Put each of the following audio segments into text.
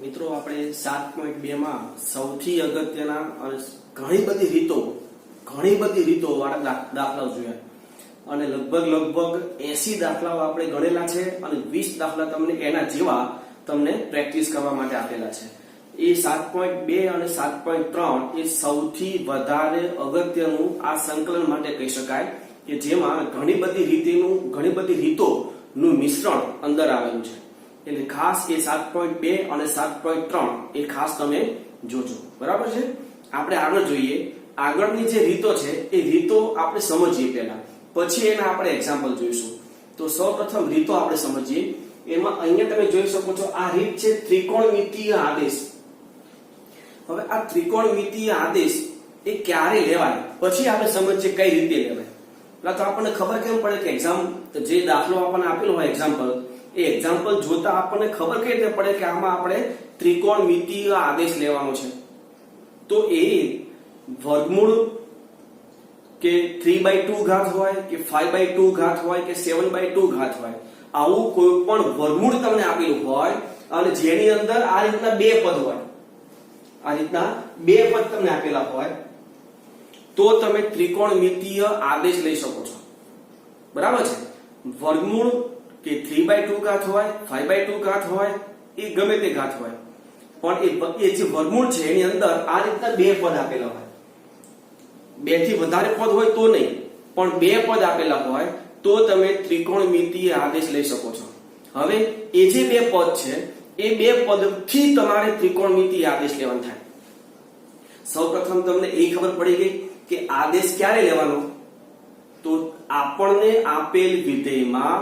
મિત્રો આપણે 7.2 માં સૌથી અગત્યના અને ઘણી બધી રીતો વાળા દાખલાઓ જોયા અને લગભગ 80 દાખલાઓ આપણે ગણેલા છે અને 20 દાખલા તમને એના જેવા તમને પ્રેક્ટિસ કરવા માટે આપેલા છે. એ 7.2 અને 7.3 એ સૌથી વધારે અગત્યનું આ સંકલન માટે કહી શકાય કે જેમાં ઘણી બધી રીતોનું મિશ્રણ અંદર આવેલું છે. એટલે ખાસ એ 7.2 અને 7.3 એ ખાસ તમે જોજો. બરાબર છે. આપણે આગળ જોઈએ. આગળની જે રીતો છે એ રીતો આપણે સમજીએ પહેલા, પછી એના આપણે એક્ઝામ્પલ જોઈશું. તો સૌપ્રથમ રીતો આપણે સમજીએ. એમાં અહીંયા તમે જોઈ શકો છો આ રીત છે ત્રિકોણમિતીય આદેશ. હવે આ ત્રિકોણમિતીય આદેશ એ ક્યારે લેવાય પછી આપણે સમજીએ કઈ રીતે લેવાય. એટલે તો આપણને ખબર કેમ પડે કે જે દાખલો આપણને આપેલો હોય એક્ઝામ્પલ, એ એક્ઝામ્પલ જોતા આપણને ખબર કઈ રીતે પડે કે આમાં આપણે ત્રિકોણમિતીય આદેશ લેવાનો છે. તો એ વર્ગમૂળ કે 3/2 ઘાત હોય કે 5/2 ઘાત હોય કે 7/2 ઘાત હોય, આવું કોઈ પણ વર્ગમૂળ તમને આપેલું હોય અને જેની અંદર આ રીતના બે પદ હોય, આ રીતના બે પદ તમને આપેલા હોય, તો તમે ત્રિકોણમિતીય આદેશ લઈ શકો છો. બરાબર છે. વર્ગમૂળ કે 3/2 ઘાત હોય 5/2 ઘાત હોય એ ગમે તે ઘાત હોય, પણ એ જે વર્ગમૂળ છે એની અંદર આ રીતના બે પદ આપેલા હોય, બે થી વધારે પદ હોય તો નહીં, પણ બે પદ આપેલા હોય તો તમે ત્રિકોણમિતીય આદેશ લઈ શકો છો. હવે એ જે બે પદ છે એ બે પદથી તમારે ત્રિકોણમિતીય આદેશ લેવાનો થાય. સૌપ્રથમ તમને એ ખબર પડી ગઈ કે આદેશ ક્યારે લેવાનો. તો આપણને આપેલ વિધેયમાં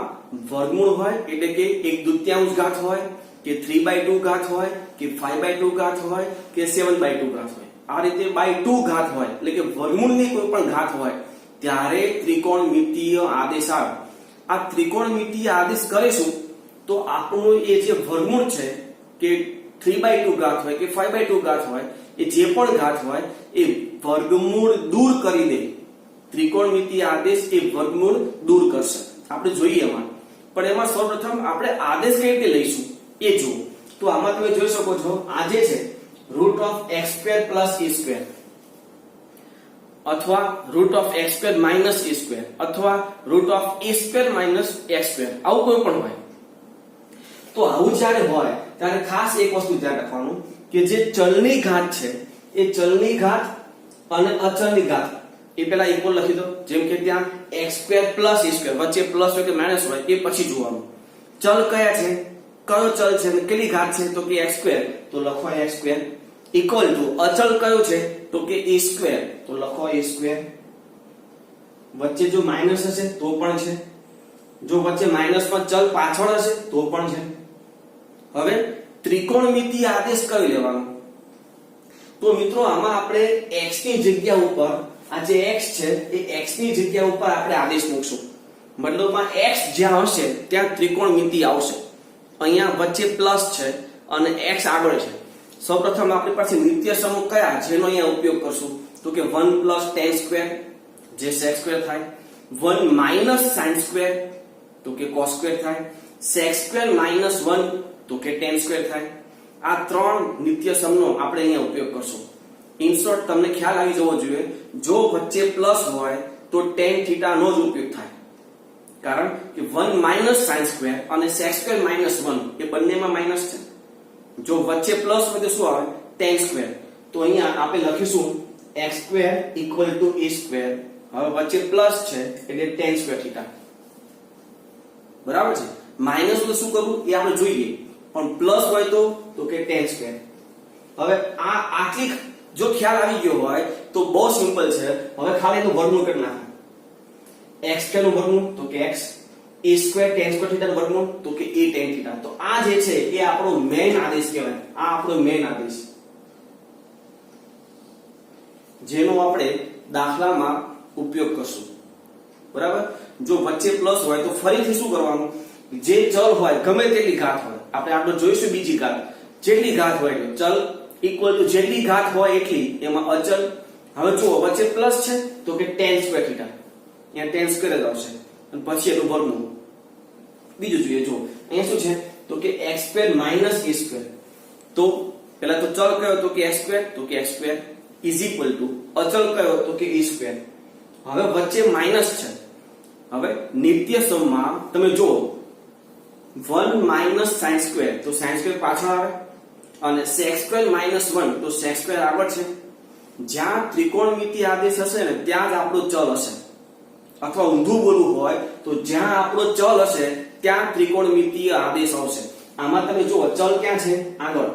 વર્ગમૂળ હોય એટલે કે 1/2 ઘાત હોય કે 3/2 ઘાત હોય કે 5/2 ઘાત હોય કે 7/2 ઘાત હોય, આ રીતે બાય 2 ઘાત હોય એટલે કે વર્ગમૂળની કોઈ પણ ઘાત હોય ત્યારે ત્રિકોણમિતીય આદેશ આવે. આ ત્રિકોણમિતીય આદેશ કરીશું તો આપણું એ જે વર્ગમૂળ છે કે 3/2 ઘાત હોય કે 5/2 ઘાત હોય, એ જે પણ ઘાત હોય એ વર્ગમૂળ દૂર કરી દે. ત્રિકોણમિતીય આદેશ એ વર્ગમૂળ દૂર કરશે. આપણે જોઈએ એમાં, પણ એમાં સૌપ્રથમ આપણે આદેશ કઈ રીતે લઈશું એ જુઓ. તો આમાં તમે જોઈ શકો છો આ જે છે √(x² + e² અથવા √(x² - e²) અથવા √(a² - x²) આવું કોઈ પણ હોય. તો આવું જ્યારે હોય ત્યારે ખાસ એક વસ્તુ ધ્યાન રાખવાનું કે જે ચલની ઘાત છે એ ચલની ઘાત અને અચળની ઘાત એ પેલા ઇક્વલ લખી દો. જેમ કે ત્યાં x² + e² વચ્ચે પ્લસ હોય કે માઈનસ હોય એ પછી જોવાનું. ચલ કયા છે, કયો ચલ છે અને કેટલી ઘાત છે, તો કે x² તો લખો x² ઇક્વલ ટુ અચળ કયો છે તો કે e², તો લખો e². વચ્ચે જો માઈનસ હશે તો પણ છે, જો વચ્ચે માઈનસ પણ ચલ પાછળ હશે તો પણ છે. હવે ત્રિકોણમિતીય આદેશ કયો લેવાનો. તો મિત્રો આમાં આપણે x ની જગ્યા ઉપર આ જે x છે એ x ની જગ્યા ઉપર આપણે આદેશ મૂકશું. મતલબમાં x જ્યાં હશે ત્યાં ત્રિકોણમિતિ આવશે. અહીંયા વચ્ચે પ્લસ છે અને x આગળ છે. સૌપ્રથમ આપણી પાસે નિત્ય સમૂહ કયા જેનો અહીંયા ઉપયોગ કરશું તો કે 1 + tan² જે sec² થાય, 1 - sin² તો કે cos² થાય, sec² - 1 તો કે tan² થાય. આ ત્રણ નિત્ય સમનો આપણે અહીંયા ઉપયોગ કરશું. ઇન શોર્ટ તમને ખ્યાલ આવી જવો જોઈએ, જો વચ્ચે પ્લસ હોય તો tan θ નો જ ઉપયોગ થાય, કારણ કે 1 - sin² અને sec² - 1 એ બંનેમાં માઈનસ છે. જો વચ્ચે પ્લસ હોય તો શું આવે tan². તો અહીંયા આપણે લખીશું x² = e². હવે વચ્ચે પ્લસ છે એટલે tan²θ. બરાબર છે. માઈનસ તો શું કરવું એ આપણે જોઈએ, પણ પ્લસ હોય તો કે tan². હવે આ આટલી જો ખ્યાલ આવી ગયો હોય તો બહુ સિમ્પલ છે. હવે ખાલી તો વર્ગમૂળ કરી નાખો. x² નું વર્ગમૂળ તો કે x, e² tan²θ નું વર્ગમૂળ તો કે e tan θ. તો આ જે છે એ આપણો મેઈન આદેશ કહેવાય. આ આપણો મેઈન આદેશ જેનો આપણે દાખલામાં ઉપયોગ કરશું. બરાબર. જો વચ્ચે પ્લસ હોય તો ફરીથી શું કરવાનું, જે ચલ હોય ગમે તેટલી ઘાત હોય, આપણે આગળ જોઈશું બીજી ઘાત, જેટલી ઘાત હોય ચલ ઇક્વલ ટુ જેટલી ઘાત હોય એટલી એમાં અચલ. હવે જુઓ વચ્ચે પ્લસ છે તો કે tan²θ, અહીંયા tan² જ આવશે અને પછી એનું વર્ગમૂળ. બીજું જોઈએ, જો અહીંયા શું છે તો કે x² - e². તો પેલા તો ચલ કયો તો કે x સ્ક્વેર, તો કે x square is equal to અચલ કયો તો કે e સ્ક્વેર. હવે વચ્ચે માઈનસ છે. હવે નિત્યસમમાં તમે જુઓ 1 માઈનસ sin સ્ક્વેર, તો sin સ્ક્વેર પાછળ આવે અને sec સ્ક્વેર માઈનસ 1 તો sec સ્ક્વેર આગળ છે. જ્યાં ત્રિકોણમિતિ આદેશ હશે ને ત્યાં જ આપણો ચલ હશે, અથવા ઊંધું બોલવું હોય તો જ્યાં આપણો ચલ હશે ત્યાં ત્રિકોણમિતિય આદેશ આવશે. આમાં તમે જુઓ ચલ ક્યાં છે? આગળ.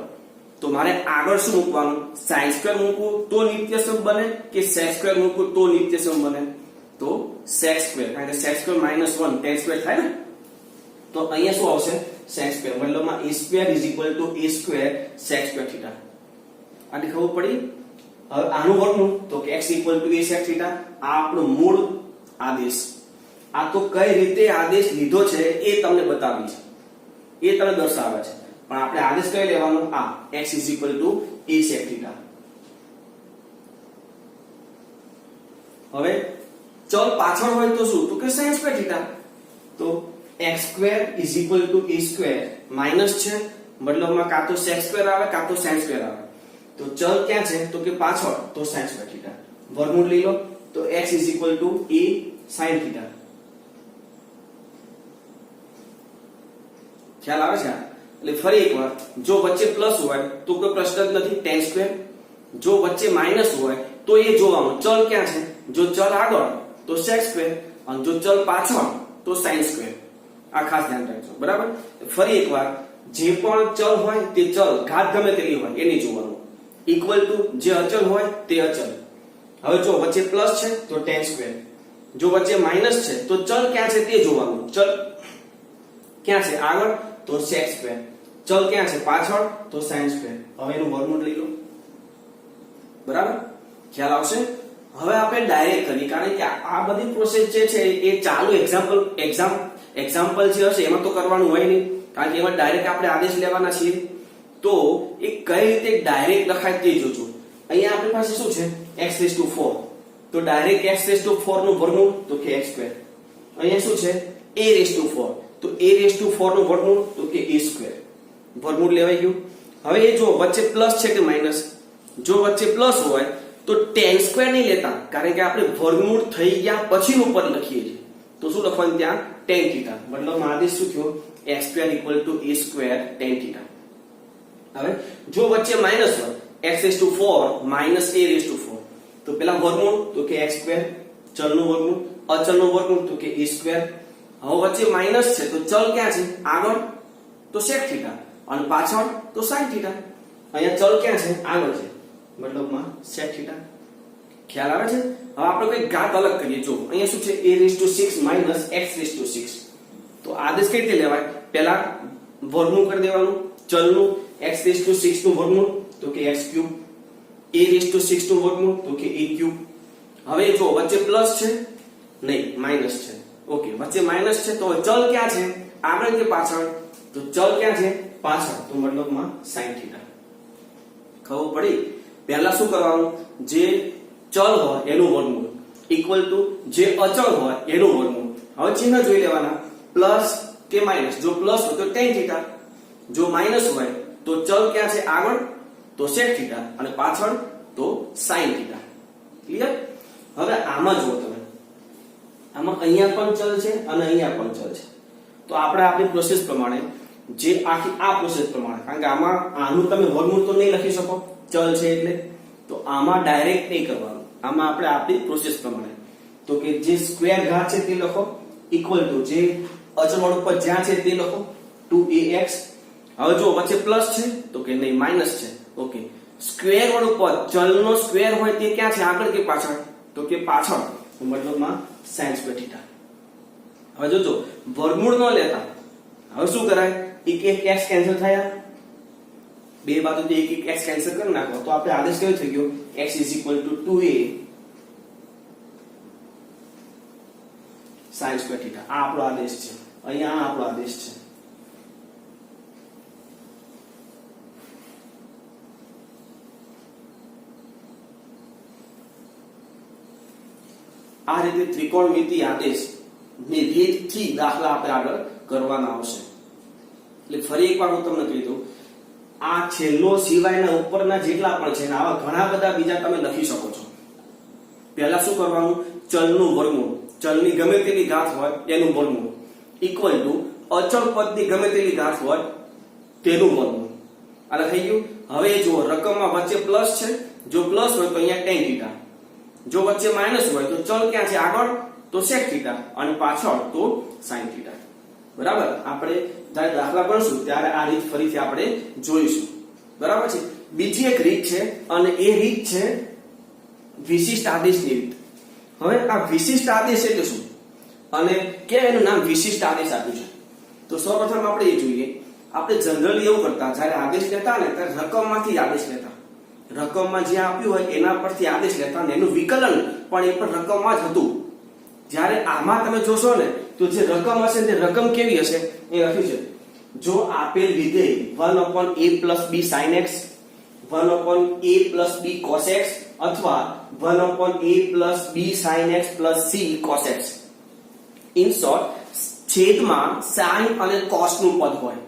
તો મારે આગળ શું મૂકવાનું? sin સ્ક્વેર મૂકવું તો નિત્યસમ બને કે sec સ્ક્વેર મૂકવું તો નિત્યસમ બને? તો sec સ્ક્વેર, કારણ કે sec square minus 1 tan square થાય ને, તો અહીંયા શું આવશે? sec square. મતલબમાં a square is equal two a square sec square theta. આની ખબર પડી? હવે આનું વર્ગમૂળ તો કે x equal to a sec theta. આ આપણો મૂળ આદેશ. આ તો કઈ રીતે આદેશ લીધો છે એ તમને બતાવી છે, એ તમને દર્શાવે છે. પણ આપણે આદેશ કઈ લેવાનો? આ x is equal two a sec theta. હવે ચલ પાછળ હોય તો શું? તો કે sin સ્ક્વેર થીટા. તો x square is equal two a square minus છે, મતલબમાં કાં તો sec સ્ક્વેર આવે કાં તો sin સ્ક્વેર આવે. તો ચલ ક્યાં છે? તો કે પાછળ, તો sin સ્ક્વેર થીટા. વર્ગમૂળ લઈ લો તો x is equal two a sin theta. ખ્યાલ આવે છે? એટલે ફરી એકવાર, જો વચ્ચે પ્લસ હોય તો કોઈ પ્રશ્ન જ નથી, tan સ્ક્વેર. જો વચ્ચે માઈનસ હોય તો એ જોવાનું ચલ ક્યાં છે. જો ચલ આગળ તો sec સ્ક્વેર અને જો ચલ પાછળ તો sin સ્ક્વેર. આ ખાસ ધ્યાન રાખજો, બરાબર? ફરી એકવાર, જે પણ ચલ હોય તે ચલ ઘાત ગમે તેટલી હોય એ નહીં જોવાનું. ઇક્વલ ટુ જે અચલ હોય તે અચલ. હવે જો વચ્ચે પ્લસ છે તો tan સ્ક્વેર, જો વચ્ચે માઈનસ છે તો ચલ ક્યાં છે તે જોવાનું. ચલ ક્યાં છે? આગળ તો sec સ્ક્વેર. ચલ ક્યાં છે? પાછળ તો sin સ્ક્વેર. હવે એનું વર્ગમૂળ લઈ લો, બરાબર? ખ્યાલ આવશે? હવે આપણે ડાયરેક્ટ કરી, કારણ કે આ બધી પ્રોસેસ જે છે એ ચાલુ એક્ઝામ્પલ જે હશે એમાં તો કરવાનું હોય નહીં, કારણ કે એમાં ડાયરેક્ટ આપણે આદેશ લેવાના છીએ. તો એ કઈ રીતે ડાયરેક્ટ લખાય તે જોજો. અહીંયા આપણી પાસે શું છે? x⁴. તો ડાયરેક્ટ x⁴ નું વર્ગમૂળ તો કે x સ્ક્વેર. અહીંયા શું છે? a⁴. તો a⁴ નું વર્ગમૂળ તો કે a સ્ક્વેર. વર્ગમૂળ લેવાઈ ગયું. હવે એ જો વચ્ચે પ્લસ છે કે માઈનસ? જો વચ્ચે પ્લસ હોય તો tan સ્ક્વેર નહીં લેતા, કારણ કે આપણે વર્ગમૂળ થઈ ગયા પછીનું પદ લખીએ છીએ. તો શું લખવાનું ત્યાં? tan theta. મતલબ આદેશ શું થયો? x square equal to a square tan theta. હવે જો વચ્ચે માઈનસ હોય x⁴ માઈનસ a⁴, તો પેલા વર્ગમૂળ તો કે x સ્ક્વેર, ચલનું વર્ગમૂળ, અચલનું વર્ગમૂળ તો કે a સ્ક્વેર. હવે વચ્ચે માઈનસ છે તો ચલ ક્યાં છે? આગળ તો sec થીટા અને પાછળ તો sin થીટા. અહીંયા ચલ ક્યાં છે? આગળ છે, મતલબમાં sec થીટા. ખ્યાલ આવે છે? હવે આપણે કોઈ ઘાત અલગ કરીએ. જો અહીંયા શું છે? a⁶ minus x⁶. તો આદેશ કઈ રીતે લેવાય? પહેલા વર્ગમૂળ કરી દેવાનું ચલનું. x⁶ નું વર્ગમૂળ તો કે x3, a⁶ નું વર્ગમૂળ તો કે a3. હવે જો વચ્ચે પ્લસ છે નહીં, માઈનસ છે. ઓકે, વચ્ચે માઈનસ છે તો ચલ ક્યાં છે? આગળ કે પાછળ? તો ચલ ક્યાં છે? પાછળ, તો મતલબમાં sin થીટા. ખબર પડી? પહેલા શું કરવાનું? જે ચલ હોય એનું વર્ગમૂળ ઇક્વલ ટુ જે અચળ હોય એનું વર્ગમૂળ. હવે ચિહ્ન જોઈ લેવાના, પ્લસ કે માઈનસ. જો પ્લસ હોય તો tan થીટા, જો માઈનસ હોય તો ચલ ક્યાં છે? આગળ તો sec થીટા અને પાછળ તો sin થીટા. ક્લિયર? હવે આમાં જુઓ તમે, આમાં અહીંયા પણ ચલ છે અને અહીંયા પણ ચલ છે. તો આપણે આપણી પ્રોસેસ પ્રમાણે, જે આખી આ પ્રોસેસ પ્રમાણે, કારણ કે આમાં આનું તમે વર્ગમૂળ તો નહીં લખી શકો, ચલ છે એટલે, તો આમાં ડાયરેક્ટ નહીં કરવાનું. આમાં આપણે આપણી પ્રોસેસ પ્રમાણે તો કે જે સ્ક્વેર ઘાત છે તે લખો, ઇક્વલ ટુ જે અચળ વાળું પદ જ્યાં છે તે લખો 2ax. હવે જો વચ્ચે પ્લસ છે તો કે નહીં, માઈનસ છે. ઓકે, સ્ક્વેર વાળું પદ ચલનો સ્ક્વેર હોય તે ક્યાં છે? આગળ કે પાછળ? તો કે પાછળ, તો મતલબમાં sin સ્ક્વેર થીટા. હવે જોજો વર્ગમૂળ ન લેતા હવે શું કરાય? એક x કેન્સલ થયા, બે બાજુથી એક x કેન્સલ કરી નાખો તો આપણે આદેશ કેવો થઈ ગયો? x = 2a sin square theta. આ આપણો આદેશ છે. અહીંયા આ આપણો આદેશ છે. આ રીતે ત્રિકોણમિતિ આદેશ ની રીતથી દાખલા આપણે આગળ કરવાના આવશે. એટલે ફરી એકવાર હું તમને કહી દઉં, આ છેલ્લો સિવાયના ઉપરના જેટલા પણ છે આવા ઘણા બધા બીજા તમે લખી શકો છો. પહેલા શું કરવાનું, ચલનું વર્ગમૂળ, ચલની ગમે તેટલી ઘાત હોય એનું વર્ગમૂળ ઇક્વલ ટુ અચળ પદની ગમે તેટલી ઘાત હોય તેનું વર્ગમૂળ. આ થઈ ગયું. હવે જુઓ રકમમાં વચ્ચે પ્લસ છે, જો પ્લસ હોય તો અહીંયા tan થીટા, જો વચ્ચે માઇનસ હોય તો ચલ ક્યાં છે આગળ તો sec થીટા અને પાછળ તો sin થીટા. બરાબર. આપણે જ્યારે દાખલા ગણશું ત્યારે આ રીત ફરીથી આપણે જોઈશું. બરાબર છે. બીજી એક રીત છે અને એ રીત છે વિશિષ્ટ આદેશની રીત. હવે આ વિશિષ્ટ આદેશ એટલે શું અને કેમ એનું નામ વિશિષ્ટ આદેશ આપ્યું છે, તો સૌપ્રથમ આપણે એ જોઈએ. આપણે જનરલી એવું કરતા, જ્યારે આદેશ લેતા ને ત્યારે રકમમાંથી આદેશ લેતા, રકમમાં જે આપ્યું હોય એના પરથી આદેશ લેતા અને એનું વિકલન પણ એ પણ રકમમાં જ હતું. જ્યારે આમાં તમે જોશો ને તો જે રકમ હશે તે રકમ કેવી હશે એ લખ્યું છે. જો આપેલ વિધેય 1/a+b sin x, 1/a+b cos x અથવા 1/a+b sin x + c cos x, in short છેદમાં sin અને cos નું પદ હોય.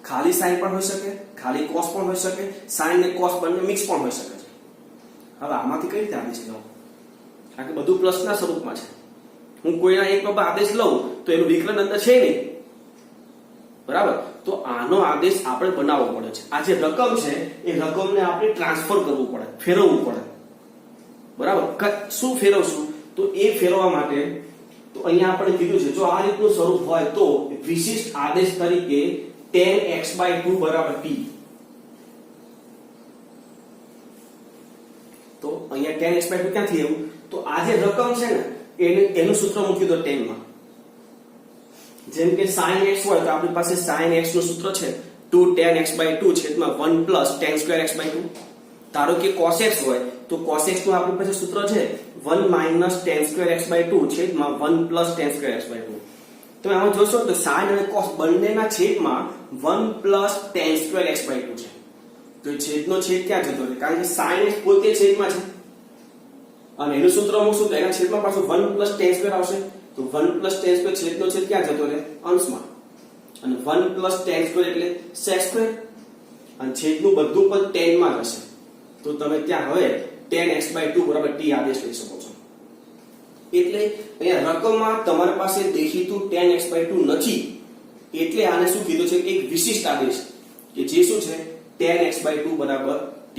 ખાલી sin પણ હોઈ શકે, ખાલી cos પણ હોઈ શકે, sin ને cos બંને મિક્સ પણ હોઈ શકે છે. હવે આમાંથી કઈ રીતે આદેશ લેવો, કારણ કે બધું પ્લસના સ્વરૂપમાં છે. હું કોઈના એક બાબત આદેશ લઉં તો એનું વિકલન અંદર છે નહીં. બરાબર. તો આનો આદેશ આપણે બનાવવો પડે છે. આ જે રકમ છે એ રકમને આપણે ટ્રાન્સફર કરવું પડે, ફેરવવું પડે. બરાબર. શું ફેરવશું, તો એ ફેરવવા માટે તો અહીંયા આપણે કીધું છે જો આ રીતનું સ્વરૂપ હોય તો વિશિષ્ટ આદેશ તરીકે tan x/2 = t. તો અહીંયા tan x/2 ક્યાંથી આવ્યું, તો આ જે રકમ છે ને એનું સૂત્ર મૂકી દો tan માં. જેમ કે sin x હોય તો આપણી પાસે sin x નું સૂત્ર છે 2 tan x/2 છેદમાં 1 + tan² x/2. ધારો કે cos x હોય તો cos x નું આપણી પાસે સૂત્ર છે 1 - tan² x/2 છેદમાં 1 + tan² x/2. તમે આમાં જોશો તો sin અને cos બંનેના છેદમાં 1 + tan² x/2 છે. તો છેદનો છેદ ક્યાં જતો રહે, કારણ કે sin x પોતે છેદમાં છે અને એનું સૂત્ર મૂકશું તો એના છેદમાં પાછું 1 + tan² આવશે. તો 1 + tan² છેદનો છેદ ક્યાં જતો રહે, અંશમાં. અને 1 + tan² એટલે sec². અને છેદનું બધું પદ tan માં હશે. તો તમે ત્યાં હવે tan x/2 = t આદેશ લઈ શકો છો. એટલે અહીંયા રકમમાં તમારી પાસે દેખીતું tan x/2 નથી, એટલે આને શું કીધું છે, એક વિશિષ્ટ આદેશ કે જે શું છે tan x/2 = t.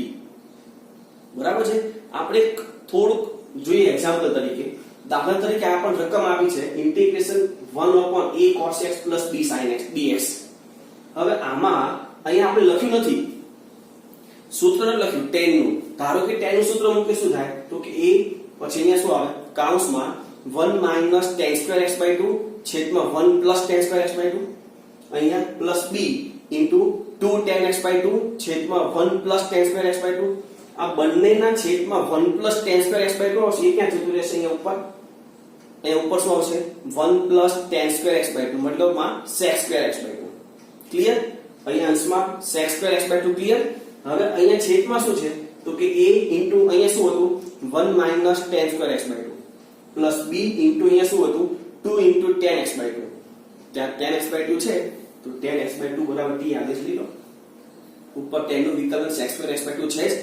બરાબર છે. આપણે થોડુંક જોઈએ એક્ઝામ્પલ તરીકે. દાખલા તરીકે આ પણ રકમ આપી છે integration 1/a cos x + b sin x dx. હવે આમાં અહીંયા આપણે લખ્યું નથી, સૂત્ર લખ્યું tan નું. ધારો કે tan નું સૂત્ર મૂકે શું થાય, તો કે a પછી અહીંયા શું આવે કૌંસમાં 1 - tan² x/2 છેદમાં 1 + tan² x/2, અહીંયા + b * 2 tan x/2 છેદમાં 1 + tan² x/2. આ બંનેના છેદમાં 1 + tan² x/2 આવશે. એ ક્યાં જતું રહેશે, અહીંયા ઉપર. અહીંયા ઉપર શું આવશે 1 + tan² x/2 મતલબમાં sec² x/2. ક્લિયર. અહીંયા અંશમાં sec² x/2 ક્લિયર. હવે અહીંયા છેદમાં શું છે, તો કે a * અહીંયા શું હતું 1 - tan² x/2 + b * અહીંયા શું હતું 2 * tan x/2. ત્યાં tan x/2 છે તો tan x/2 = t આદેશ લીધો. ઉપર tan નું વિકલન sec² x/2 છે જ.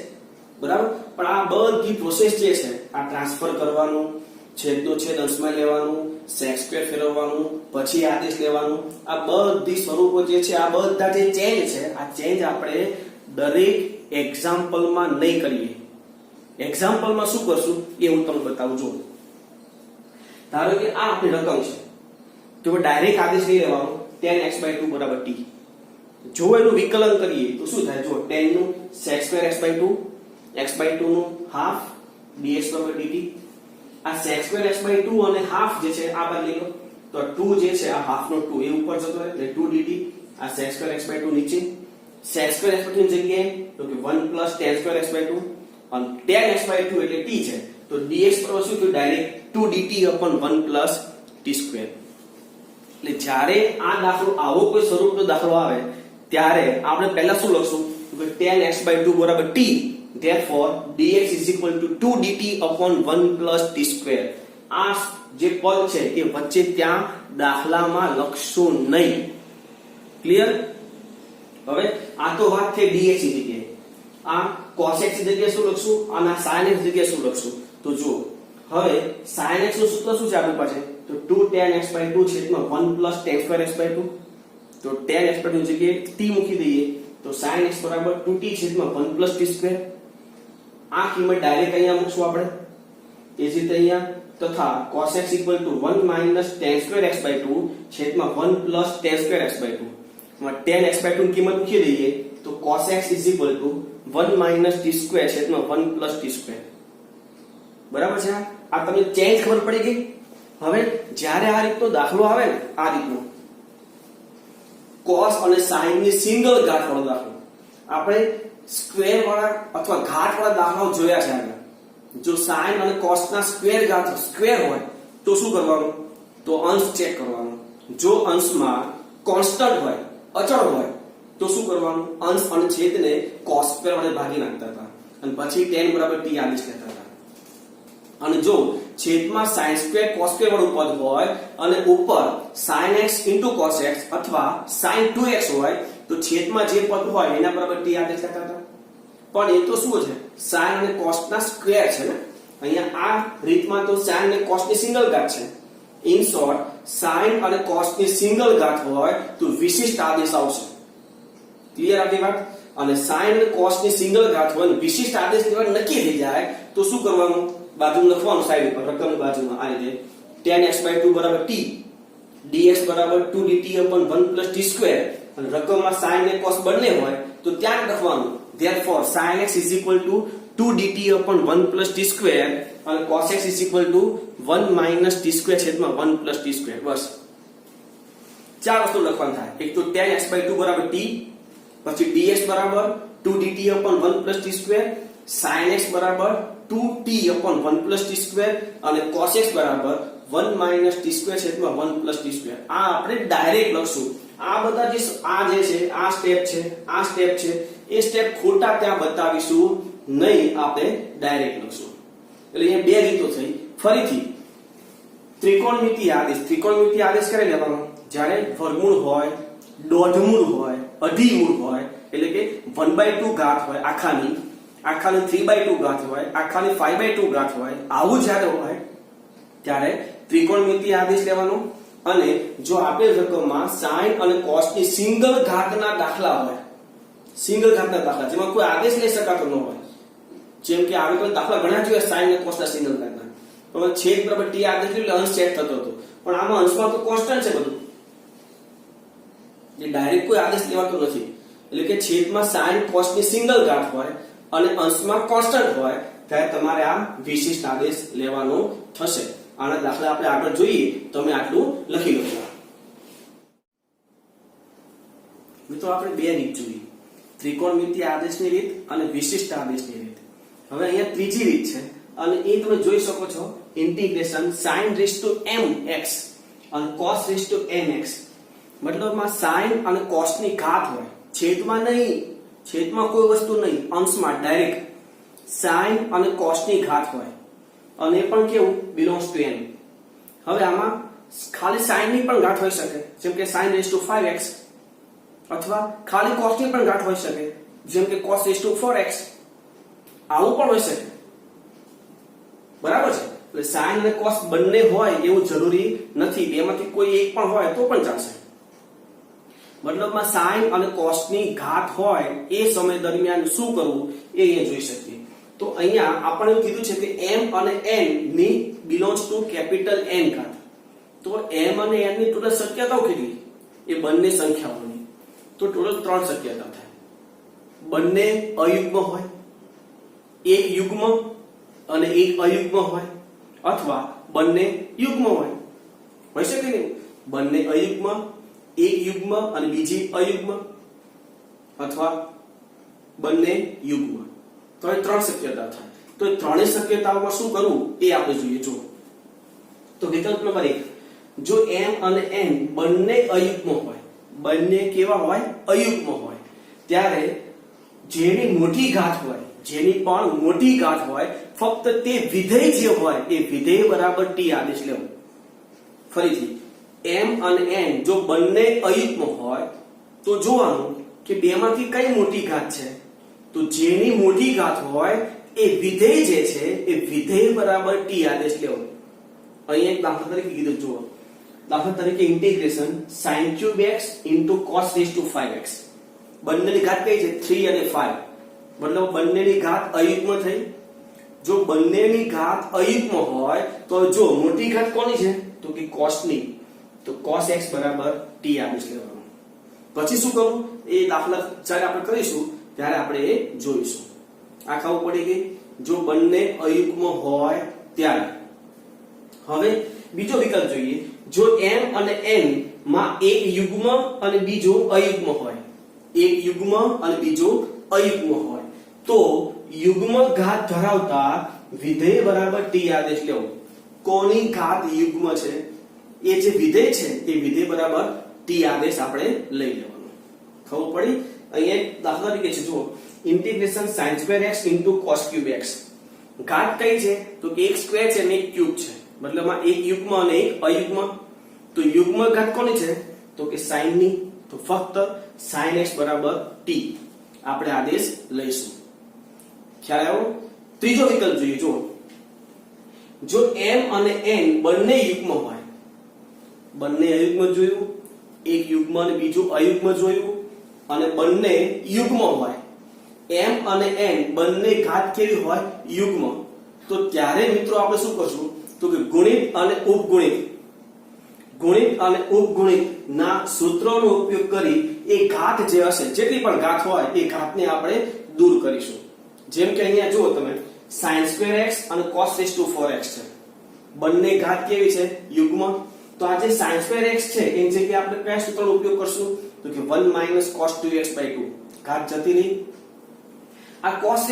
બરાબર. પણ આ બધી પ્રોસેસ જે છે, આ ટ્રાન્સફર કરવાનું, છેદનો છેદ અંશમાં લેવાનું, sec² ફેરવવાનું, પછી આદેશ લેવાનું, આ બધી સ્વરૂપો જે છે, આ બધા જે ચેન્જ છે, આ ચેન્જ આપણે દરેક એક્ઝામ્પલમાં નહીં કરીએ. એક્ઝામ્પલમાં શું કરશું એ હું તમને બતાવું છું. ધારો કે આ આપણી રકમ છે તો ડાયરેક્ટ આદેશ લઈ લેવાનો tan x/2 = t. જો એનું વિકલન કરીએ તો શું થાય, જો tan નું sec² x/2, x/2 નું હાફ dx/dt. આ sec² x/2 અને હાફ જે છે આ બાદ લઈ લો તો 2 જે છે આ હાફ નો 2 એ ઉપર જતો રહે એટલે 2 dt. આ sec² x/2 નીચે, sec² x/2 ની જગ્યાએ તો કે 1 + tan² x/2 અને tan x/2 એટલે t છે તો dx પર શું થયું ડાયરેક્ટ 2 dt / 1 + t². એટલે જ્યારે આ દાખલો આવો કોઈ સ્વરૂપનો દાખલો આવે ત્યારે આપણે પહેલા શું લખશું કે tan x/2 = t. therefore dx = 2 dt / 1 + t². આ જે પદ છે એ વચ્ચે ત્યાં દાખલામાં લખશું નહીં. ક્લિયર. હવે આ તો વાત થઈ dx ની જગ્યાએ, આ cos x ની જગ્યાએ શું લખશું અને આ sin x ની જગ્યાએ શું લખશું? તો જુઓ હવે sin x નું સૂત્ર શું છે આપણી પાસે? તો 2 tan x/2 છેદમાં 1 tan square x/2. તો tan x/2 ની જગ્યાએ t મૂકી દઈએ તો sin x બરાબર 2t છેદમાં 1 t square. આ કિંમત ડાયરેક્ટ અહીંયા મૂકશું આપણે એ જ રીતે અહીંયા, તથા cos x 1 tan square x/2 છેદમાં 1 tan square x/2. માં tan x/2 ની કિંમત મૂકી દઈએ તો cos x 1 t square છેદમાં 1 t square. બરાબર છે? આ તમને ચેન્જ ખબર પડી ગઈ? હવે જ્યારે આ રીતનો દાખલો આવે ને, આ રીતનો cos અને sin ની સિંગલ ઘાત વાળો દાખલો, આપણે સ્ક્વેર વાળા અથવા ઘાત વાળા દાખલાઓ જોયા છે આગળ. જો sin અને cos ના સ્ક્વેર ઘાત સ્ક્વેર હોય તો શું કરવાનું? તો અંશ ચેક કરવાનો. જો અંશમાં કોન્સ્ટન્ટ હોય, અચળ હોય તો શું કરવાનું? અંશ અને છેદને cos સ્ક્વેર વડે ભાગી નાખતા હતા અને પછી tan બરાબર t આદેશ લેતા હતા. અને જો છેદમાં sin સ્ક્વેર cos સ્ક્વેર વાળું પદ હોય અને ઉપર sin x cos x અથવા sin 2x હોય તો છેદમાં જે પદ હોય એના બરાબર t આદેશ લેતા હતા. પણ એ તો શું છે? sin અને cos ના સ્ક્વેર છે ને. અહીંયા આ રીતમાં તો sin અને cos ની સિંગલ ઘાત છે. ઇન શોર્ટ sin અને cos ની સિંગલ ઘાત હોય તો વિશિષ્ટ આદેશ આવશે. ક્લિયર આપણી વાત? અને sin અને cos ની સિંગલ ઘાત હોય અને વિશિષ્ટ આદેશ લેવા નક્કી થઈ જાય તો શું કરવાનું? બાજુમાં લખવાનું સાઈડ ઉપર રકમની બાજુમાં આ રીતે tan x/2 બરાબર t dx બરાબર 2dt upon 1 t square. અને રકમમાં sin અને cos બંને હોય તો ત્યાં લખવાનું therefore sin x 2dt upon 1 t square અને cos x 1 t square છેદમાં 1 t square. બસ ચાર વસ્તુ લખવાનું થાય. એક તો tan x/2 બરાબર t, પછી dx બરાબર 2dt upon 1 t square, sin x બરાબર 2t upon 1 t square અને cos x બરાબર 1 t square છેદમાં 1 t square. આ આપણે ડાયરેક્ટ લખશું. આ બધા જે છે આ સ્ટેપ છે એ સ્ટેપ ખોટા ત્યાં બતાવીશું નહીં, આપણે ડાયરેક્ટ લખશું. એટલે અહીંયા બે રીતો થઈ. ફરીથી ત્રિકોણમિતિ આદેશ કરી લેવાનો. જ્યારે વર્ગમૂળ હોય, દોઢમૂળ હોય, અઢીમૂળ હોય, એટલે કે 1/2 ઘાત હોય આખાની 3/2 ઘાત હોય, આખાની 5/2 ઘાત હોય, આવું જ્યારે હોય ત્યારે ત્રિકોણમિતિ આદેશ લેવાનો. અને જો આપેલ રકમમાં sin અને cos ની સિંગલ ઘાતના દાખલા હોય, જેમાં કોઈ આદેશ લઈ શકાતો ન હોય, જેમ કે આવી કોઈ દાખલા ઘણા જોયા sin અને cos ના સિંગલ ઘાતના, પણ છેદ બરાબર t આદેશ એટલે અંશ ચેક થતો હતો, પણ આમાં અંશમાં તો કોન્સ્ટન્ટ છે બધું, જે ડાયરેક્ટ કોઈ આદેશ લેવાતો નથી. એટલે કે છેદમાં sin cos ની સિંગલ ઘાત હોય અને અંશમાં કોન્સ્ટન્ટ હોય ત્યારે તમારે આ વિશિષ્ટ આદેશ લેવાનો થશે. આના દાખલા આપણે આગળ જોઈએ તો અમે આટલું લખી લો. મિત્રો આપણે બે રીત જોઈ, ત્રિકોણમિતિ આદેશની રીત અને વિશિષ્ટ આદેશની રીત. હવે અહીંયા ત્રીજી રીત છે અને એ તમે જોઈ શકો છો, ઇન્ટિગ્રેશન sin mx અને cos mx. મતલબમાં sin અને cos ની ઘાત હોય, છેદમાં નહીં, છેદમાં કોઈ વસ્તુ નહીં, અંશમાં ડાયરેક્ટ sin અને cos ની ઘાત હોય અને એ પણ કેવું belongs to n. હવે આમાં ખાલી sin ની પણ ઘાત હોઈ શકે, જેમ કે sin 5x, અથવા ખાલી cos ની પણ ઘાત હોઈ શકે, જેમ કે cos 4x. આવું પણ હોઈ શકે. બરાબર છે? એટલે sin અને cos બંને હોય એવું જરૂરી નથી, બેમાંથી કોઈ એક પણ હોય તો પણ ચાલશે. મતલબમાં sin અને cos ની ઘાત હોય એ સમય દરમિયાન શું કરવું એ અહીંયા જોઈ શકીએ. તો અહીંયા આપણે એવું કીધું છે કે m અને n ની belongs to capital N ઘાત. તો m અને n ની ટોટલ શક્યતાઓ કેટલી? એ બંને સંખ્યાઓની તો ટોટલ 3 શક્યતા થાય. બંને અયુગ્મ હોય, એક યુગ્મ અને એક અયુગ્મ હોય, અથવા બંને યુગ્મ હોય. હોઈ શકે ને? બંને અયુગ્મ, એક યુગ્મ અને બીજી અયુગ્મ, અથવા બંને યુગ્મ. તો એ 3 શક્યતા થાય. તો એ ત્રણેય શક્યતાઓમાં શું કરવું એ આપણે જોઈએ. જો તો વિકલ્પ નંબર 1, જો m અને n બંને અયુગ્મ હોય, બંને કેવા હોય? અયુગ્મ હોય, ત્યારે જેની મોટી ઘાત હોય, જેની પણ મોટી ઘાત હોય, ફક્ત તે વિધેય જે હોય એ વિધેય બરાબર t આદેશ લેવો. ફરીથી m અને n જો બંને અયુગ્મ હોય તો જોવાનું કે બેમાંથી કઈ મોટી ઘાત છે, તો જેની મોટી ઘાત હોય એ વિધેય જે છે એ વિધેય બરાબર t આદેશ લેવો. અહીંયા એક દાખલા તરીકે કીધું જુઓ, દાખલા તરીકે ઇન્ટિગ્રેશન sin³ x cos⁵x, બંનેની ઘાત કઈ છે 3 અને 5, મતલબ બંનેની ઘાત અયુગ્મ થઈ. જો બંનેની ઘાત અયુગ્મ હોય તો જો મોટી ઘાત કોની છે તો કે cos ની, તો cos x બરાબર t આદેશ લેવાનો. પછી શું કરવું એ દાખલા જ્યારે આપણે કરીશું ત્યારે આપણે એ જોઈશું. આ ખબર પડી ગઈ જો બંને અયુગ્મ હોય ત્યારે. હવે બીજો વિકલ્પ જોઈએ, જો m અને n માં એક યુગ્મ અને બીજો અયુગ્મ હોય, એક યુગ્મ અને બીજો અયુગ્મ હોય, તો યુગ્મ ઘાત ધરાવતા વિધેય બરાબર t આદેશ લેવો. કોની ઘાત યુગ્મ છે એ જે વિધેય છે એ વિધેય બરાબર t આદેશ આપણે લઈ લેવાનો. ખબર પડી? અહીંયા એક દાખલા તરીકે છે જુઓ, ઇન્ટિગ્રેશન sin²x cos³x, ઘાત કઈ છે તો કે એક સ્ક્વેર છે અને એક ક્યુબ છે, મતલબમાં એક યુગ્મ અને એક અયુગ્મ. તો યુગ્મ ઘાત કોની છે તો કે sin ની, તો ફક્ત sin x બરાબર t આપણે આદેશ લઈશું. ખ્યાલ આવ્યો? ત્રીજો વિકલ્પ જોઈએ, જો m અને n બંને યુગ્મ હોય, બંને અયુગ્મ જોયું, એક યુગ્મ અને બીજું અયુગ્મ જોયું, અને બંને યુગ્મ હોય, m અને n બંને ઘાત કેવી હોય યુગ્મ, તો ત્યારે મિત્રો આપણે શું કરશું તો કે ગુણિત અને ઉપગુણિત, ગુણિત અને ઉપગુણિત ના સૂત્રોનો ઉપયોગ કરી એ ઘાત જે હશે, જેટલી પણ ઘાત હોય એ ઘાતને આપણે દૂર કરીશું. જેમ કે અહીંયા જુઓ તમે sin²x અને cos⁴x છે, બંને ઘાત કેવી છે યુગ્મ. તો આ જે sin²x છે એની જગ્યાએ આપણે કયા સૂત્રનો ઉપયોગ કરશું તો કે 1 - cos⁴x/2, ઘાત જતી રહી. આ cos⁴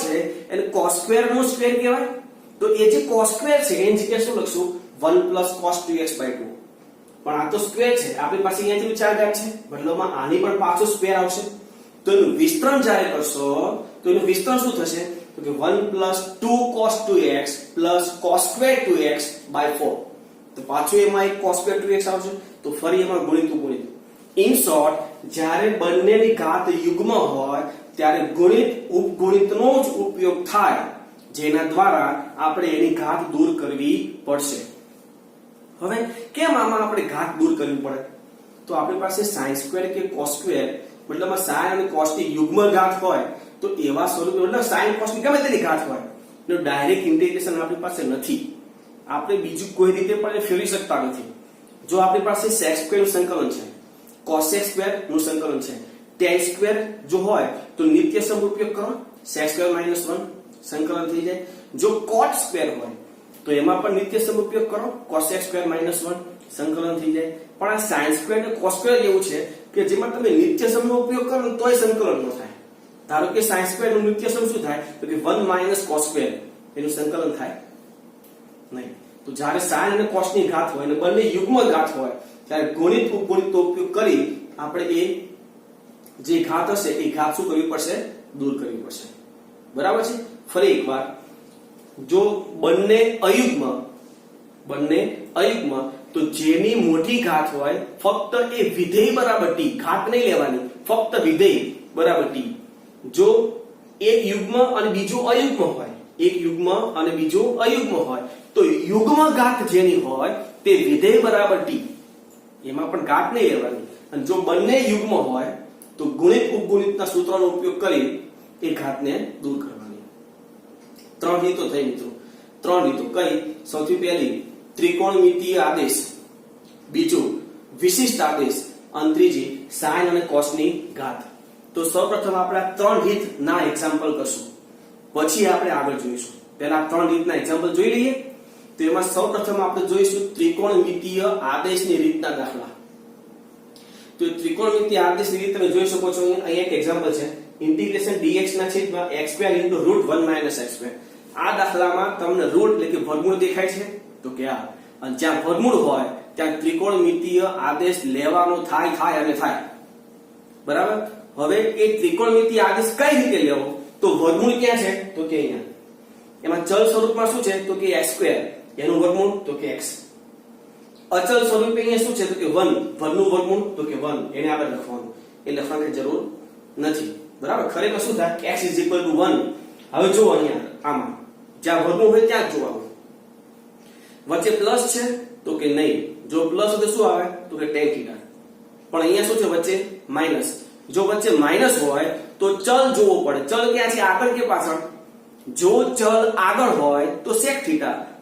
છે એટલે cos² નો સ્ક્વેર કહેવાય, તો એ જે cos² છે એની જગ્યાએ શું લખશું 1 + cos⁴x/2. પણ આ તો સ્ક્વેર છે, આપણી પાસે અહીંયાથી 4 ઘાત છે, મતલબમાં આની પણ પાછો સ્ક્વેર આવશે. તો એનું વિસ્તરણ જ્યારે કરશો તો એનું વિસ્તરણ શું થશે તો કે 1 + 2cos⁴x + cos²2x/4. તો પાછું એમાં એક cos²2x આવશે, તો ફરી એમાં ગુણિત ગુણિત. ઇન શોર્ટ, જ્યારે બંનેની ઘાત યુગ્મ હોય ત્યારે ગુણિત ઉપગુણિતનો જ ઉપયોગ થાય, જેના દ્વારા આપણે એની ઘાત દૂર કરવી પડશે. હવે કેમ આમાં આપણે ઘાત દૂર કરવી પડે તો આપણી પાસે sin² કે cos², મતલબ sin અને cos ની યુગ્મ ઘાત હોય તો એવા સ્વરૂપે, મતલબ sin cos ની ગમે તેની ઘાત હોય, તો ડાયરેક્ટ ઇન્ટિગ્રેશન આપણી પાસે નથી, આપણે બીજું કોઈ રીતે પણ ફેરવી શકતા નથી. જો આપણી પાસે sec² નું સંકલન છે, cosec² નું સંકલન છે, tan² જો હોય તો નિત્ય સમ ઉપયોગ કરો, sec² - 1 સંકલન થઈ જાય. જો cot² હોય તો એમાં પણ નિત્ય સમ ઉપયોગ કરો, cosec² - 1 સંકલન થઈ જાય. પણ આ sin² અને cos² એવું છે કે જેમાં તમે નિત્ય સમનો ઉપયોગ કરો તોય સંકલન ન થાય. ધારો કે sin² નું નિત્ય સમ શું થાય તો કે 1 - cos², એનું સંકલન થાય નહીં. તો જ્યારે sin અને cos ની ઘાત હોય અને બંને યુગ્મ ઘાત હોય ત્યારે ગુણિત ઉપગુણિતનો ઉપયોગ કરી આપણે એ જે ઘાત હશે એ ઘાત શું કરવી પડશે દૂર કરવી પડશે. બરાબર છે? ફરી એકવાર, જો બંને અયુગ્મ તો જેની મોટી ઘાત હોય ફક્ત એ વિધેય બરાબર t, ઘાત નહીં લેવાની, ફક્ત વિધેય બરાબર t. જો એક યુગ્મ અને બીજું અયુગ્મ હોય, એક યુગ્મ અને બીજું અયુગ્મ હોય તો યુગ્મ ઘાત જેની હોય તે વિધેય બરાબર t, એમાં પણ ઘાત નહીં લેવાની. અને જો બંને યુગ્મ હોય તો ગુણિત ઉપગુણિતના સૂત્રનો ઉપયોગ કરી એ ઘાતને દૂર કરવાની. 3 રીતો થઈ મિત્રો, 3 રીતો કઈ? સૌથી પહેલી ત્રિકોણમિતીય આદેશ, બીજું વિશિષ્ટ આદેશ, અને ત્રીજી sin અને cos ની ઘાત. તો સૌપ્રથમ આપણે આ 3 રીતના એક્ઝામ્પલ કરશું, પછી આપણે આગળ જોઈશું. પહેલા 3 રીતના એક્ઝામ્પલ જોઈ લઈએ. તો એમાં સૌપ્રથમ આપણે જોઈશું ત્રિકોણમિતીય આદેશની રીતના દાખલા. તો ત્રિકોણમિતીય આદેશની રીત તમે જોઈ શકો છો, અહીંયા એક એક્ઝામ્પલ છે, ઇન્ટિગ્રેશન dx/(x²) √1 - x². આ દાખલામાં તમને રૂટ એટલે કે વર્ગમૂળ દેખાય છે તો કે આ, અને જ્યાં વર્ગમૂળ હોય ત્યાં ત્રિકોણમિતીય આદેશ લેવાનો થાય અને થાય. બરાબર? હવે એ ત્રિકોણમિતીય આદેશ કઈ રીતે લેવો તો વર્ગમૂળ ક્યાં છે તો કે અહીંયા. એમાં ચલ સ્વરૂપમાં શું છે તો કે x², એનું વર્ગમૂળ તો કે x. અચલ સ્વરૂપે અહીંયા શું છે તો કે 1, 1 નું વર્ગમૂળ તો કે 1, એને આપણે લખવાનું. એ લખવાની જરૂર નથી, બરાબર. ખરેખર શું થાય, x = 1. હવે જો અહીંયા આમાં જ્યાં વર્ગમૂળ હોય ત્યાં જ જોવાનું. વચ્ચે પ્લસ છે તો કે નહીં, જો પ્લસ હોય તો શું આવે તો કે tan θ. પણ અહીંયા શું છે, વચ્ચે માઈનસ. જો વચ્ચે માઈનસ હોય તો ચલ જોવો પડે. ચલ ક્યાં છે, આગળ કે પાછળ? જો ચલ આગળ હોય તો sec θ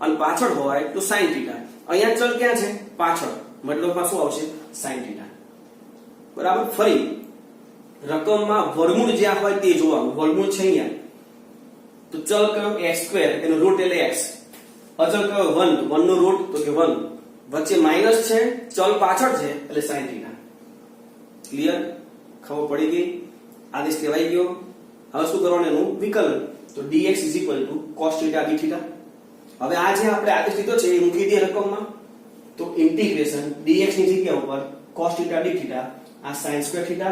અને પાછળ હોય તો sin θ. અહીંયા ચલ ક્યાં છે, પાછળ, મતલબમાં શું આવશે, sin θ. બરાબર. ફરી રકમમાં વર્ગમૂળ જ્યાં હોય તે જોવાનું. વર્ગમૂળ છે અહીંયા તો ચલ કયો, x2 એનો રૂટ એટલે x. અચળ કયો, 1, 1 નો રૂટ તો કે 1. વચ્ચે માઈનસ છે, ચલ પાછળ છે એટલે sin θ. ક્લિયર? ખબર પડી ગઈ? આદેશ કહેવાય ગયો. હવે શું કરવાનું, એનું વિકલન. તો dx = cos θ dθ. હવે આ જે આપણે આદેશ લીધો છે એ મૂકી દઈએ રકમમાં. તો ઇન્ટિગ્રેશન dx ની જગ્યા ઉપર cos θ dθ, આ sin² θ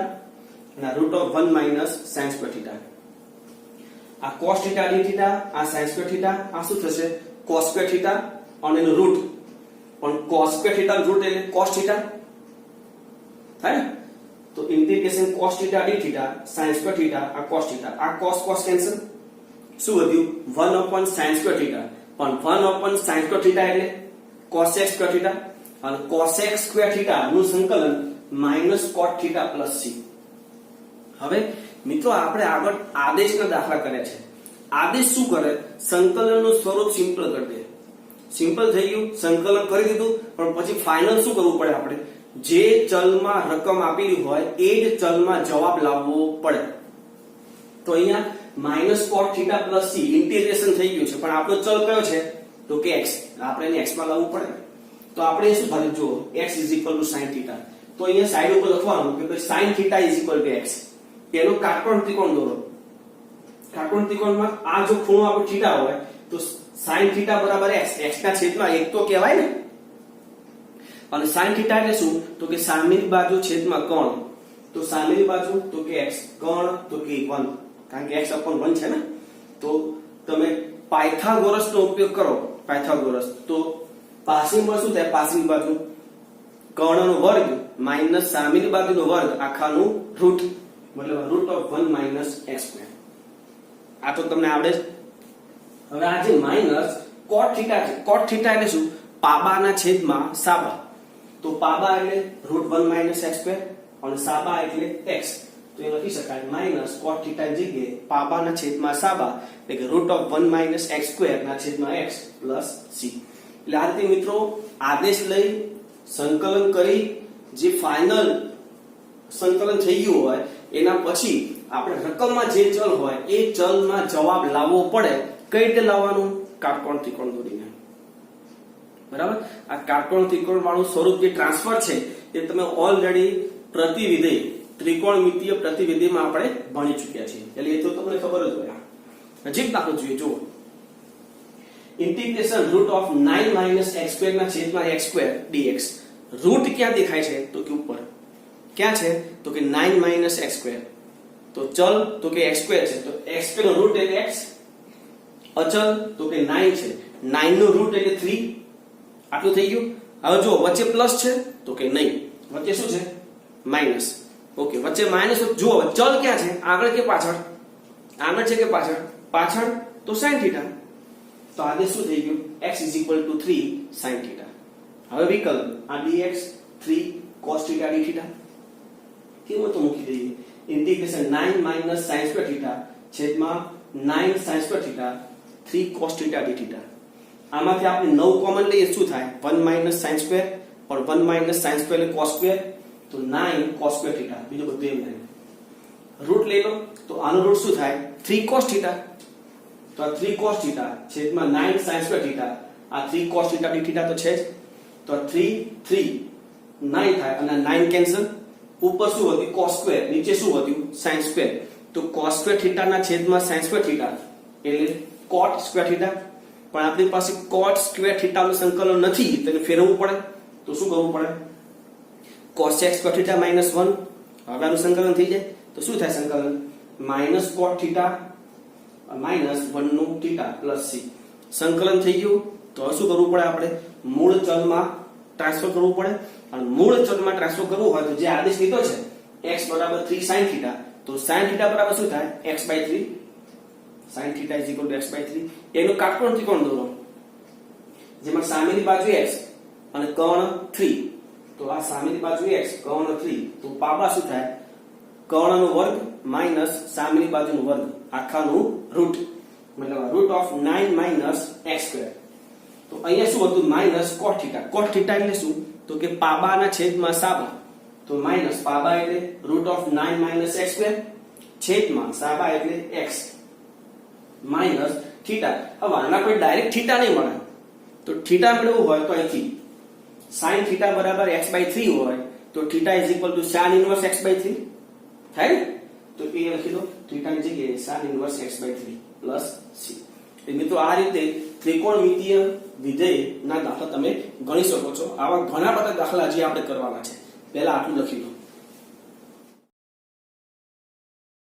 અને √1 - sin² θ. આ cos θ dθ, આ sin² θ, આ શું થશે, cos² θ અને એનું રૂટ. પણ cos² θ નું રૂટ એટલે cos θ થાય. તો ઇન્ટિગ્રેશન cos θ dθ sin² θ, આ cos θ, આ cos કેન્સલ. શું વધ્યું, 1/sin² θ. પણ 1/sin² θ એટલે cosec² θ અને cosec² θ નું સંકલન -cot θ + c. હવે મિત્રો આપણે આગળ આદેશના દાખલા કર્યા છે. આદેશ શું કરે, સંકલનનું સ્વરૂપ સિમ્પલ કરી દે. સિમ્પલ થઈ ગયું, સંકલન કરી દીધું, પણ પછી ફાઇનલ શું કરવું પડે, આપણે જે ચલમાં રકમ આપેલી હોય એ જ ચલમાં જવાબ લાવવો પડે. તો અહીંયા -cot θ + c ઇન્ટિગ્રેશન થઈ ગયું છે, પણ આપણો ચલ કયો છે તો કે x. આપણે એને x માં લાવવું પડે. તો આપણે શું થાય, જો x = sin θ. તો અહીંયા સાઈડ ઉપર લખવાનું કે ભાઈ sin θ = x. તેનો કાટકોણ ત્રિકોણ દોરો. કાટકોણ ત્રિકોણમાં આ જો ખૂણો આપણો θ હોય તો sin θ = x. x ના છેદમાં 1 તો કહેવાય ને. અને sin θ એટલે શું તો કે સામેની બાજુ છેદમાં કોણ. તો સામેની બાજુ તો કે x, કોણ તો કે 1, કારણ કે x/1 છે ને. તો તમે પાયથાગોરસનો ઉપયોગ કરો, પાયથાગોરસ. તો પાસીમાં શું થાય, પાસીની બાજુ કર્ણનો વર્ગ માઈનસ સામેની બાજુનો વર્ગ આખાનું રૂટ, મતલબ √1 - x². આ તો તમને આવડે જ. હવે આ જે માઈનસ cot θ છે, cot θ એટલે શું, પાબાના છેદમાં સાબા. તો પાબા એટલે √1 - x² અને સાબા એટલે x. તો એ લખી શકાય -cot θ ની જગ્યાએ પાબાના છેદમાં સાબા એટલે કે √1 - x² x + c. એટલે આ રીતે મિત્રો આદેશ લઈ સંકલન કરી જે ફાઇનલ સંકલન થઈ ગયું હોય એના પછી આપણે રકમમાં જે ચલ હોય એ ચલમાં જવાબ લાવવો પડે. કઈ રીતે લાવવાનું, કાટકોણ ત્રિકોણ દોરીને. બરાબર. આ કાટકોણ ત્રિકોણ વાળું સ્વરૂપ જે ટ્રાન્સફર છે એ તમે ઓલરેડી પ્રતિવિધેય, ત્રિકોણમિતીય પ્રતિવિધેયમાં આપણે ભણી ચૂક્યા છીએ, એટલે એ તો તમને ખબર જ હોય. નજીક દાખલો જોઈએ, જુઓ. Integration √9 - x² x² dx. Route ક્યાં દેખાય છે તો કે ઉપર. ક્યાં છે તો કે 9 - x². તો ચલ તો કે x² છે, તો x² નો રૂટ એટલે x. અચલ તો કે 9 છે, 9 નો રૂટ એટલે 3. આટલું થઈ ગયું. હવે જો વચ્ચે પ્લસ છે તો કે નહીં, વચ્ચે શું છે, માઈનસ. ઓકે, વચ્ચે માઈનસ. જુઓ ચલ ક્યાં છે, આગળ કે પાછળ? આગળ છે કે પાછળ? પાછળ, તો sin θ. તો આદેશ શું થઈ ગયું, x = 3 sin θ. હવે વિકલ્પ, આ dx 3 cos θ dθ કેવો તો મૂકી દઈએ. ઇન્ટિગ્રેશન 9 - sin² θ છેદમાં 9 sin² θ 3 cos θ dθ. આમાંથી આપણે 9 કોમન લઈએ શું થાય, 1 - sin² और 1 - sin² એટલે cos². તો 9 cos² θ. બીજું બધું એમ રહે. રૂટ લઈ લો તો આનો રૂટ શું થાય, 3 cos θ. તો આ 3 cos θ છેદમાં 9 sin² θ. આ 3 cos θ dθ તો છે જ. તો 3 3 9 થાય અને 9 કેન્સલ. ઉપર શું વધ્યું, cos², નીચે શું વધ્યું, sin². તો cos² θ ના છેદમાં sin² θ એટલે cot² θ. પણ આપણી પાસે cot² θ નું સંકલન નથી તો એને ફેરવવું પડે. તો શું કરવું પડે, cosec² θ - 1. હવે આનું સંકલન થઈ જાય તો શું થાય, સંકલન -cot θ -1 નું θ + c. સંકલન થઈ ગયું. તો હવે શું કરવું પડે, આપણે મૂળ ચલમાં ટ્રાન્સફર કરવું પડે. અને મૂળ ચલમાં ટ્રાન્સફર કરવું હોય તો જે આદેશ લીધો છે x બરાબર 3 sin θ, તો sin θ બરાબર શું થાય x/3, sin θ = x/3. એનું કાટકોણ ત્રિકોણ દોરો જેમાં સામેની બાજુ x અને કર્ણ 3, તો આ સામેની બાજુ x કર્ણ 3, તો પાબા શું થાય કર્ણનો વર્ગ માઈનસ સામેની બાજુનો વર્ગ આખાનું રૂટ, મતલબ √9 - x². તો અહીંયા શું હતું માઈનસ cos θ. cos θ એટલે શું તો કે પાબાના છેદમાં સાબા, તો માઈનસ પાબા એટલે √9 - x² છેદમાં સાબા એટલે x માઈનસ થીટા. હવે આના કોઈ ડાયરેક્ટ થીટા નહીં મળે, તો થીટા મેળવવું હોય તો અહીંથી sin θ બરાબર x/3 હોય તો θ = tan ઇન્વર્સ x/3 થાય ને, તો એ લખી દો થીટા ની જગ્યાએ tan inverse x/3 plus c. મિત્રો આ રીતે ત્રિકોણમિતિય વિધેયના દાખલા તમે ગણી શકો છો. આવા ઘણા બધા દાખલા જે આપણે કરવાના છે, પહેલા આટલું લખી લો.